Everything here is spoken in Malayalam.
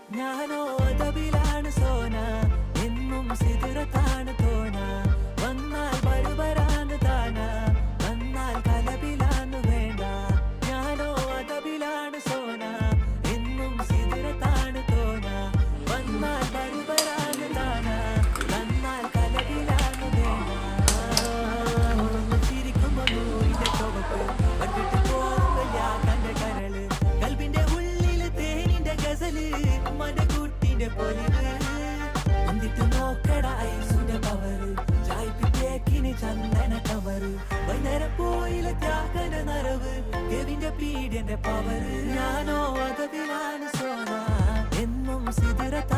ഞാനോ അതബിലാണ് സോന എന്നും സിദുരത്താണ് തോന വന്നാൽ ബരുബരാന്ന് താന വന്നാൽ കലബിലാന്ന് വേണ്ട ഞാനോ അതബിലാണ് സോന എന്നും സിദുരത്താണ് തോന വന്നാൽ ബരുബരാന്ന് താന വന്നാൽ കലബിലാന്ന് വേണ്ട ചിരിക്കുമ്പോ നൂറിന്റെ ചുവപ്പ് കണ്ടിട്ട് പോകുമ്പോ കണ്ട കരള് കൽബിന്റെ ഉള്ളില് തേനിന്റെ ഗസല് മനകൂട്ടിന്റെ പൊലിവ് എന്നിട്ട് നോക്കട ഐസുന്റെ പവറ് ചായ്പിത്തേക്കിന് ചന്ദന കവറ് വൈകുന്നേരം പോയില്ല ത്യാഗന നരവ് കെവിന്റെ പീഡിയന്റെ പവറ് ഞാനോ അതതിലാണ് സോന എന്നും സിദുരത്ത